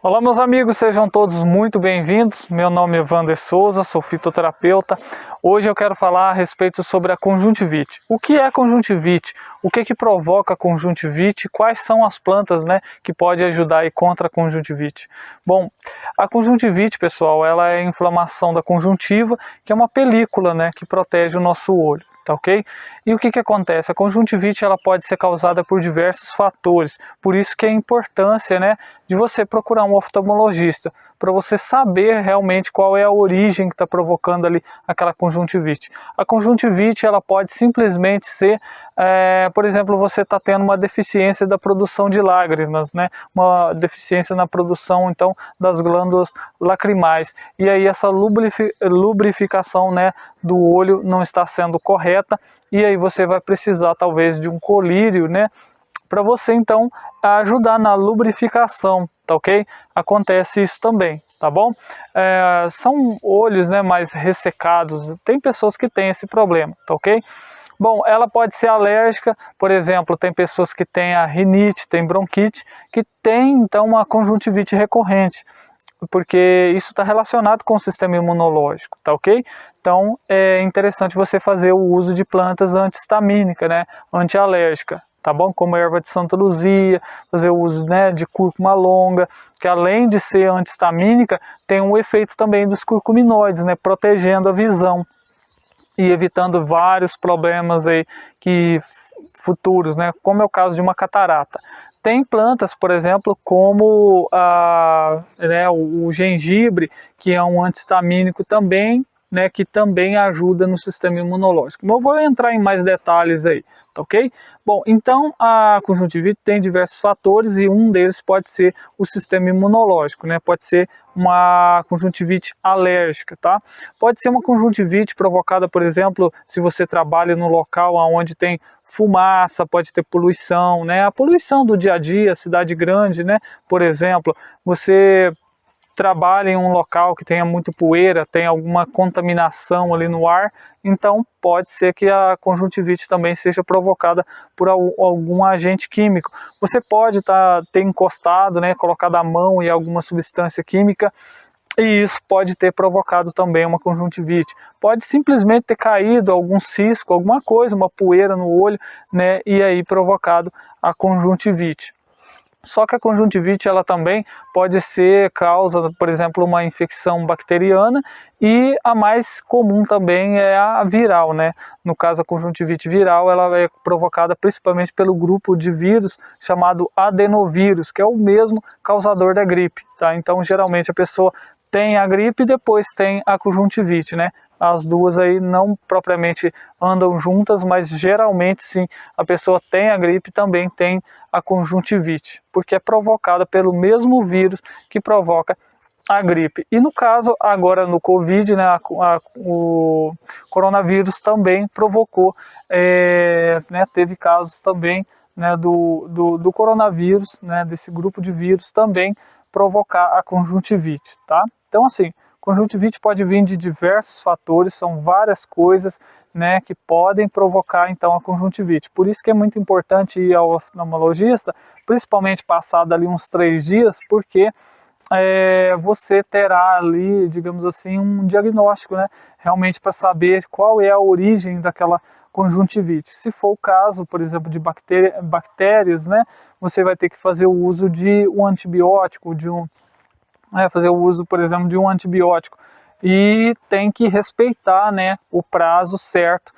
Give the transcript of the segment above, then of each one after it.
Olá meus amigos, sejam todos muito bem-vindos. Meu nome é Wander Souza, sou fitoterapeuta. Hoje eu quero falar a respeito sobre a conjuntivite. O que é conjuntivite? O que provoca a conjuntivite? Quais são as plantas, que podem ajudar aí contra a conjuntivite? Bom, a conjuntivite, pessoal, ela é a inflamação da conjuntiva, que é uma película, que protege o nosso olho. Tá ok? E o que acontece? A conjuntivite ela pode ser causada por diversos fatores, por isso que é a importância, de você procurar um oftalmologista, para você saber realmente qual é a origem que está provocando ali aquela conjuntivite. A conjuntivite ela pode simplesmente ser, por exemplo, você está tendo uma deficiência da produção de lágrimas, uma deficiência na produção então das glândulas lacrimais, e aí essa lubrificação do olho não está sendo correta, e aí você vai precisar talvez de um colírio, para você então ajudar na lubrificação, tá ok? Acontece isso também, tá bom? São olhos mais ressecados, tem pessoas que têm esse problema, tá ok? Bom, ela pode ser alérgica, por exemplo, tem pessoas que têm a rinite, tem bronquite, que tem então uma conjuntivite recorrente, porque isso está relacionado com o sistema imunológico, tá ok? Então é interessante você fazer o uso de plantas anti-histamínica, anti-alérgica, tá bom? Como erva de Santa Luzia, fazer o uso de cúrcuma longa, que além de ser anti-histamínica, tem um efeito também dos curcuminoides, protegendo a visão e evitando vários problemas aí futuros, como é o caso de uma catarata. Tem plantas, por exemplo, como o gengibre, que é um anti-histamínico também, que também ajuda no sistema imunológico. Mas eu vou entrar em mais detalhes aí, tá ok? Bom, então a conjuntivite tem diversos fatores e um deles pode ser o sistema imunológico, pode ser uma conjuntivite alérgica, tá? Pode ser uma conjuntivite provocada, por exemplo, se você trabalha no local onde tem fumaça, pode ter poluição, a poluição do dia a dia, cidade grande, por exemplo, você trabalha em um local que tenha muito poeira, tem alguma contaminação ali no ar, então pode ser que a conjuntivite também seja provocada por algum agente químico. Você pode ter encostado, colocado a mão em alguma substância química, e isso pode ter provocado também uma conjuntivite. Pode simplesmente ter caído algum cisco, alguma coisa, uma poeira no olho, e aí provocado a conjuntivite. Só que a conjuntivite ela também pode ser causa, por exemplo, uma infecção bacteriana, e a mais comum também é a viral, No caso, a conjuntivite viral ela é provocada principalmente pelo grupo de vírus chamado adenovírus, que é o mesmo causador da gripe, tá? Então, geralmente a pessoa tem a gripe e depois tem a conjuntivite, As duas aí não propriamente andam juntas, mas geralmente sim, a pessoa tem a gripe e também tem a conjuntivite, porque é provocada pelo mesmo vírus que provoca a gripe. E no caso, agora no Covid, o coronavírus também provocou, teve casos também do coronavírus, desse grupo de vírus também provocar a conjuntivite, tá? Então assim, conjuntivite pode vir de diversos fatores, são várias coisas, que podem provocar então a conjuntivite. Por isso que é muito importante ir ao oftalmologista, principalmente passado ali uns 3 dias, porque você terá ali, digamos assim, um diagnóstico, realmente para saber qual é a origem daquela conjuntivite. Se for o caso, por exemplo, de bactérias, você vai ter que fazer o uso de um antibiótico, fazer o uso, por exemplo, de um antibiótico, e tem que respeitar, o prazo certo,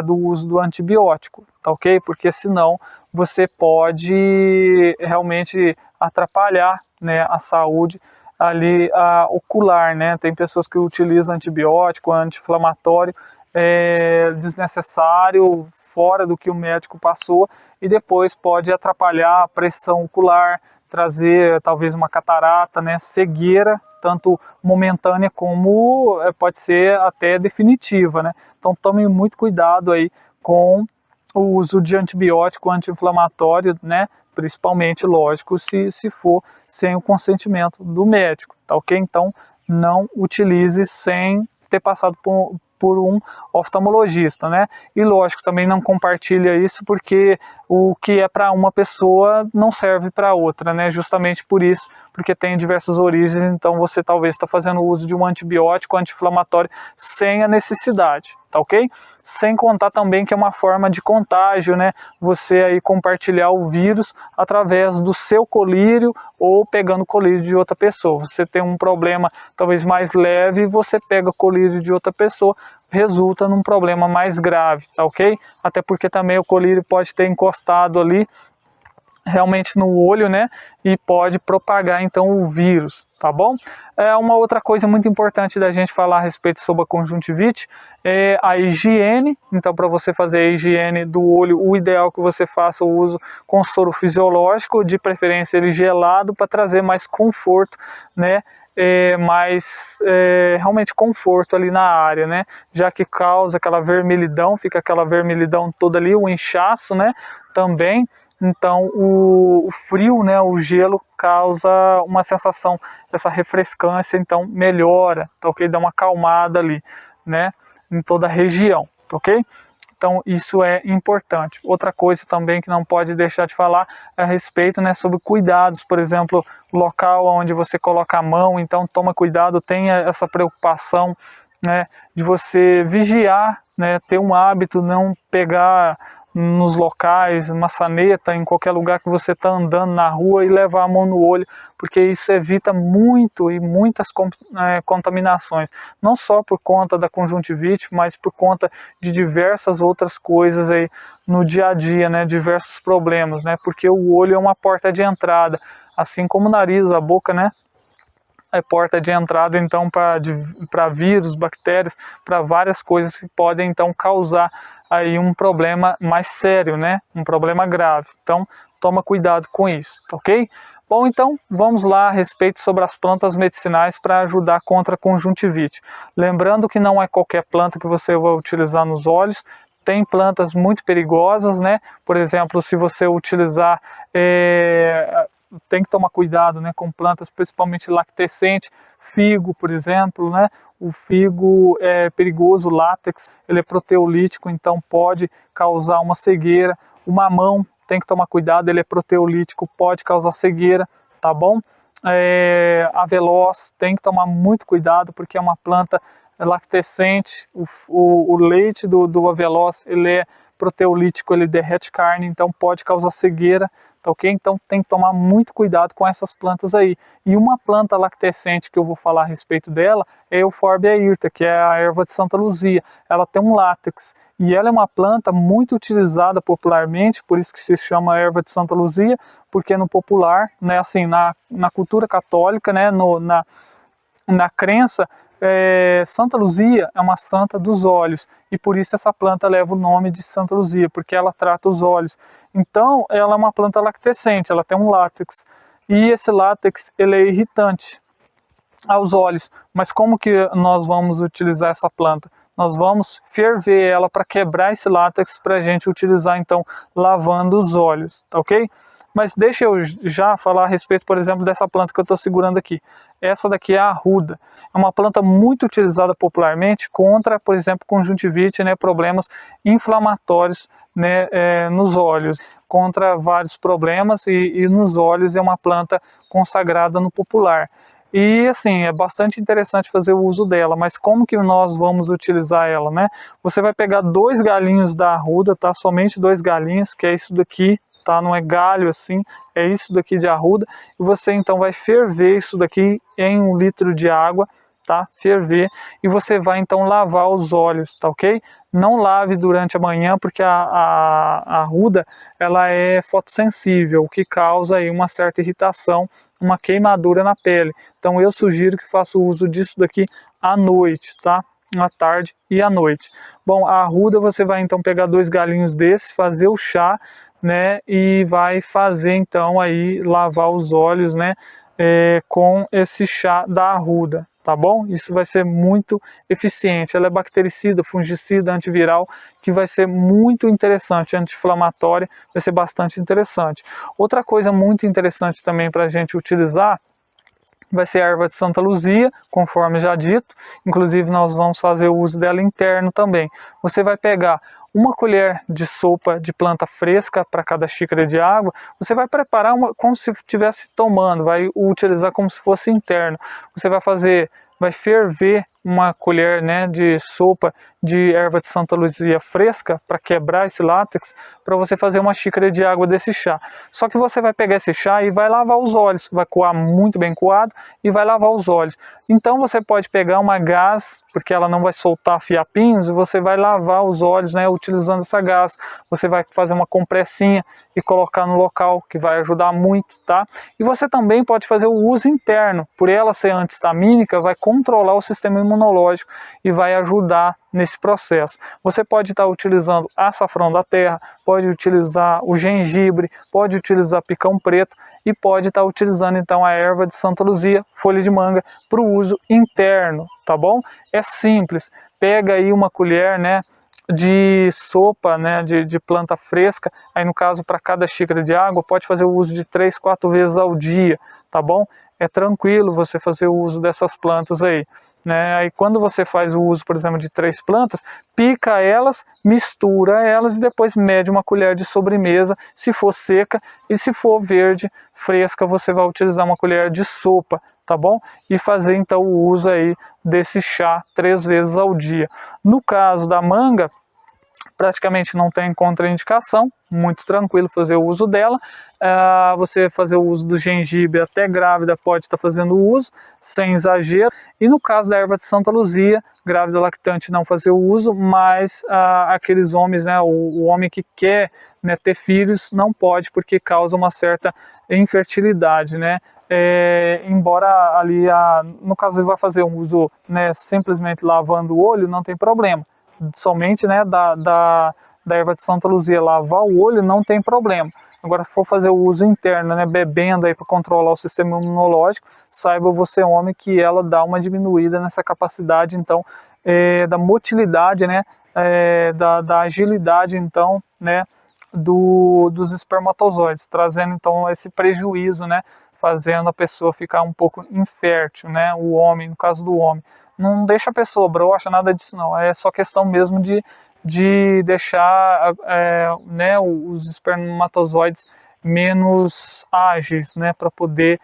do uso do antibiótico, tá ok? Porque senão você pode realmente atrapalhar, a saúde ali ocular, Tem pessoas que utilizam antibiótico, anti-inflamatório desnecessário, fora do que o médico passou, e depois pode atrapalhar a pressão ocular, trazer talvez uma catarata, cegueira, tanto momentânea como pode ser até definitiva, Então tome muito cuidado aí com o uso de antibiótico anti-inflamatório, principalmente, lógico, se for sem o consentimento do médico, tá ok? Então não utilize sem ter passado por um oftalmologista, né? E lógico, também não compartilha isso porque o que é para uma pessoa não serve para outra, né? Justamente por isso, porque tem diversas origens, então você talvez está fazendo uso de um antibiótico anti-inflamatório sem a necessidade, tá ok? Sem contar também que é uma forma de contágio, né? Você aí compartilhar o vírus através do seu colírio ou pegando o colírio de outra pessoa. Você tem um problema talvez mais leve, você pega o colírio de outra pessoa, resulta num problema mais grave, tá ok? Até porque também o colírio pode ter encostado ali realmente no olho, né, e pode propagar então o vírus, tá bom? Uma outra coisa muito importante da gente falar a respeito sobre a conjuntivite é a higiene. Então, para você fazer a higiene do olho, o ideal é que você faça o uso com soro fisiológico, de preferência ele gelado, para trazer mais conforto, né, realmente conforto ali na área, né, já que causa aquela vermelhidão, fica aquela vermelhidão toda ali, o inchaço, né, também. Então o frio, né, o gelo causa uma sensação, essa refrescância, então melhora, tá ok? Dá uma acalmada ali, né, em toda a região, tá ok? Então isso é importante. Outra coisa também que não pode deixar de falar é a respeito, né, sobre cuidados, por exemplo, local onde você coloca a mão, então toma cuidado, tenha essa preocupação, né, de você vigiar, né, ter um hábito, não pegar nos locais, maçaneta, em qualquer lugar que você está andando na rua e levar a mão no olho, porque isso evita muito e muitas contaminações, não só por conta da conjuntivite, mas por conta de diversas outras coisas aí no dia a dia, né, diversos problemas, né, porque o olho é uma porta de entrada, assim como o nariz, a boca, né, é porta de entrada então para vírus, bactérias, para várias coisas que podem então causar aí um problema mais sério, né? Um problema grave. Então, toma cuidado com isso, tá ok? Bom, então, vamos lá a respeito sobre as plantas medicinais para ajudar contra a conjuntivite. Lembrando que não é qualquer planta que você vai utilizar nos olhos, tem plantas muito perigosas, né? Por exemplo, se você utilizar, tem que tomar cuidado, né, com plantas principalmente lactescente, figo, por exemplo, né? O figo é perigoso, o látex, ele é proteolítico, então pode causar uma cegueira. O mamão, tem que tomar cuidado, ele é proteolítico, pode causar cegueira, tá bom? A veloz, tem que tomar muito cuidado, porque é uma planta lactescente, o leite do aveloz, ele é proteolítico, ele derrete carne, então pode causar cegueira, tá ok? Então tem que tomar muito cuidado com essas plantas aí. E uma planta lactescente que eu vou falar a respeito dela é a Euphorbia hirta, que é a erva de Santa Luzia. Ela tem um látex e ela é uma planta muito utilizada popularmente, por isso que se chama erva de Santa Luzia, porque no popular, né, assim, na cultura católica, né, na crença, Santa Luzia é uma santa dos olhos, e por isso essa planta leva o nome de Santa Luzia, porque ela trata os olhos. Então, ela é uma planta lactescente, ela tem um látex, e esse látex ele é irritante aos olhos. Mas como que nós vamos utilizar essa planta? Nós vamos ferver ela para quebrar esse látex para a gente utilizar, então, lavando os olhos, tá ok? Mas deixa eu já falar a respeito, por exemplo, dessa planta que eu estou segurando aqui. Essa daqui é a arruda. É uma planta muito utilizada popularmente contra, por exemplo, conjuntivite, né, problemas inflamatórios, né, nos olhos, contra vários problemas, e nos olhos é uma planta consagrada no popular. E assim, é bastante interessante fazer o uso dela, mas como que nós vamos utilizar ela, né? Você vai pegar 2 galinhos da arruda, tá? Somente 2 galinhos, que é isso daqui, tá? Não é galho assim, é isso daqui de arruda. E você então vai ferver isso daqui em 1 litro de água, tá? Ferver, e você vai então lavar os olhos, tá ok? Não lave durante a manhã, porque a arruda, ela é fotossensível, o que causa aí uma certa irritação, uma queimadura na pele. Então eu sugiro que faça o uso disso daqui à noite, tá? À tarde e à noite. Bom, a arruda você vai então pegar 2 galinhos desses, fazer o chá, né? E vai fazer então aí lavar os olhos, né? Com esse chá da arruda, tá bom? Isso vai ser muito eficiente. Ela é bactericida, fungicida, antiviral, que vai ser muito interessante, anti-inflamatória, vai ser bastante interessante. Outra coisa muito interessante também para a gente utilizar vai ser a erva de Santa Luzia, conforme já dito. Inclusive nós vamos fazer o uso dela interno também. Você vai pegar uma colher de sopa de planta fresca para cada xícara de água. Você vai preparar como se estivesse tomando, vai utilizar como se fosse interno. Você vai ferver uma colher, né, de sopa de erva de Santa Luzia fresca para quebrar esse látex, para você fazer uma xícara de água desse chá. Só que você vai pegar esse chá e vai lavar os olhos, vai coar muito bem coado e vai lavar os olhos. Então você pode pegar uma gás, porque ela não vai soltar fiapinhos, e você vai lavar os olhos, né, utilizando essa gás. Você vai fazer uma compressinha e colocar no local, que vai ajudar muito, tá? E você também pode fazer o uso interno, por ela ser antihistamínica, vai controlar o sistema imunológico e vai ajudar nesse processo. Você pode estar utilizando açafrão da terra, pode utilizar o gengibre, pode utilizar picão preto e pode estar utilizando então a erva de Santa Luzia, folha de manga, para o uso interno, tá bom? É simples, pega aí uma colher, né, de sopa, né, de planta fresca, aí no caso para cada xícara de água pode fazer o uso de 3, 4 vezes ao dia, tá bom? É tranquilo você fazer o uso dessas plantas aí, né? Aí quando você faz o uso, por exemplo, de 3 plantas, pica elas, mistura elas e depois mede uma colher de sobremesa, se for seca, e se for verde, fresca, você vai utilizar uma colher de sopa, tá bom? E fazer então o uso aí desse chá 3 vezes ao dia. No caso da manga, praticamente não tem contraindicação, muito tranquilo fazer o uso dela. Você fazer o uso do gengibre, até grávida pode estar fazendo o uso, sem exagero. E no caso da erva de Santa Luzia, grávida lactante não fazer o uso, mas aqueles homens, né, o homem que quer, né, ter filhos, não pode, porque causa uma certa infertilidade, né? Embora ali, no caso ele vai fazer um uso, né, simplesmente lavando o olho, não tem problema. Somente, né, da erva de Santa Luzia, lavar o olho não tem problema. Agora, se for fazer o uso interno, né, bebendo aí para controlar o sistema imunológico, saiba você, homem, que ela dá uma diminuída nessa capacidade, então, da motilidade, né, da agilidade, então, né, dos espermatozoides, trazendo então esse prejuízo, né, fazendo a pessoa ficar um pouco infértil, né, o homem, no caso do homem. Não deixa a pessoa broxa, nada disso não, é só questão mesmo de deixar né, os espermatozoides menos ágeis, né, para poder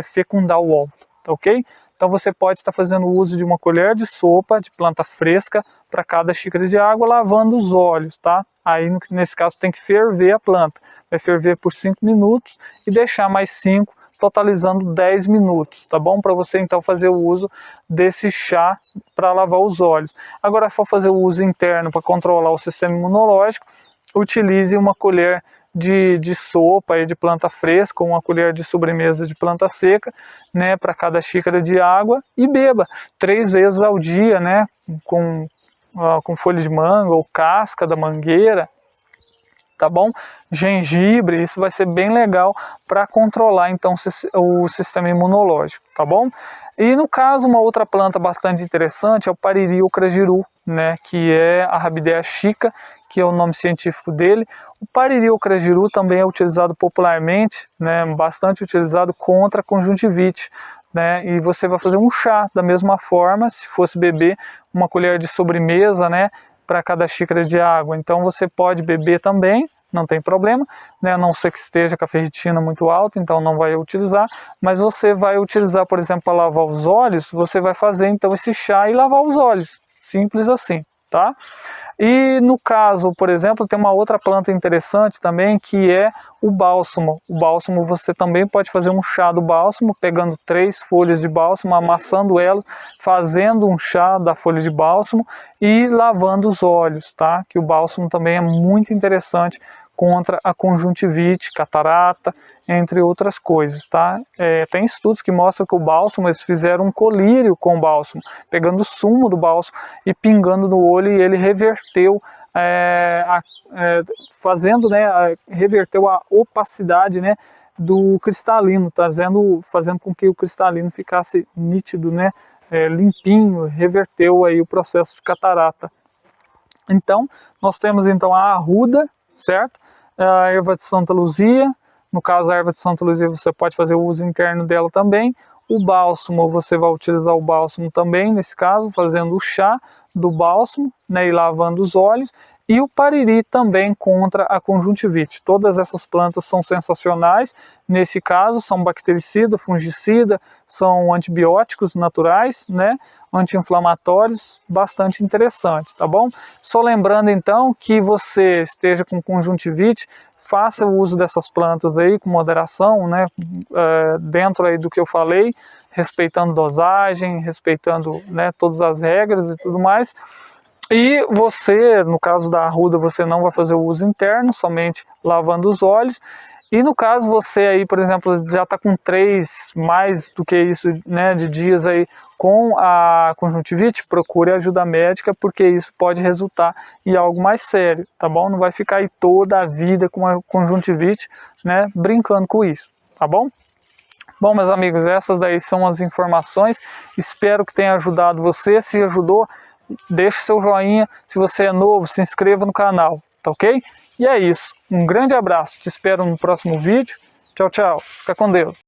fecundar o óvulo, tá ok? Então você pode estar fazendo uso de uma colher de sopa de planta fresca para cada xícara de água, lavando os olhos, tá? Aí nesse caso tem que ferver a planta, vai ferver por 5 minutos e deixar mais 5, totalizando 10 minutos, tá bom? Para você então fazer o uso desse chá para lavar os olhos. Agora, se for fazer o uso interno para controlar o sistema imunológico, utilize uma colher de sopa e de planta fresca, uma colher de sobremesa de planta seca, né, para cada xícara de água, e beba 3 vezes ao dia, né, com folha de manga ou casca da mangueira, tá bom? Gengibre, isso vai ser bem legal para controlar então o sistema imunológico, tá bom? E no caso, uma outra planta bastante interessante é o pariri ou crajiru, né, que é a Rabidea chica, que é o nome científico dele. O pariri ou crajiru também é utilizado popularmente, né, bastante utilizado contra a conjuntivite, né, e você vai fazer um chá da mesma forma, se fosse beber uma colher de sobremesa, né, para cada xícara de água. Então você pode beber também, não tem problema, né, a não ser que esteja com a ferritina muito alta, então não vai utilizar, mas você vai utilizar, por exemplo, para lavar os olhos, você vai fazer então esse chá e lavar os olhos, simples assim, tá? E no caso, por exemplo, tem uma outra planta interessante também, que é o bálsamo. O bálsamo você também pode fazer um chá do bálsamo, pegando 3 folhas de bálsamo, amassando elas, fazendo um chá da folha de bálsamo e lavando os olhos, tá? Que o bálsamo também é muito interessante contra a conjuntivite, catarata, entre outras coisas, tá? Tem estudos que mostram que o bálsamo, eles fizeram um colírio com o bálsamo, pegando o sumo do bálsamo e pingando no olho, e ele reverteu, reverteu a opacidade, né, do cristalino, fazendo com que o cristalino ficasse nítido, né, limpinho, reverteu aí o processo de catarata. Então, nós temos então a arruda, certo? A erva de Santa Luzia, no caso a erva de Santa Luzia você pode fazer o uso interno dela também, O bálsamo, você vai utilizar o bálsamo também, nesse caso, fazendo o chá do bálsamo, né, e lavando os olhos. E o pariri também contra a conjuntivite. Todas essas plantas são sensacionais, nesse caso são bactericida, fungicida, são antibióticos naturais, né, anti-inflamatórios, bastante interessante, tá bom? Só lembrando então que você esteja com conjuntivite, faça o uso dessas plantas aí com moderação, né, dentro aí do que eu falei, respeitando dosagem, respeitando, né, todas as regras e tudo mais. E você, no caso da arruda, você não vai fazer o uso interno, somente lavando os olhos. E no caso você aí, por exemplo, já está com 3, mais do que isso, né, de dias aí com a conjuntivite, procure ajuda médica, porque isso pode resultar em algo mais sério, tá bom? Não vai ficar aí toda a vida com a conjuntivite, né, brincando com isso, tá bom? Bom, meus amigos, essas daí são as informações. Espero que tenha ajudado você. Se ajudou, deixe seu joinha. Se você é novo, se inscreva no canal, tá ok? E é isso. Um grande abraço. Te espero no próximo vídeo. Tchau, tchau. Fica com Deus.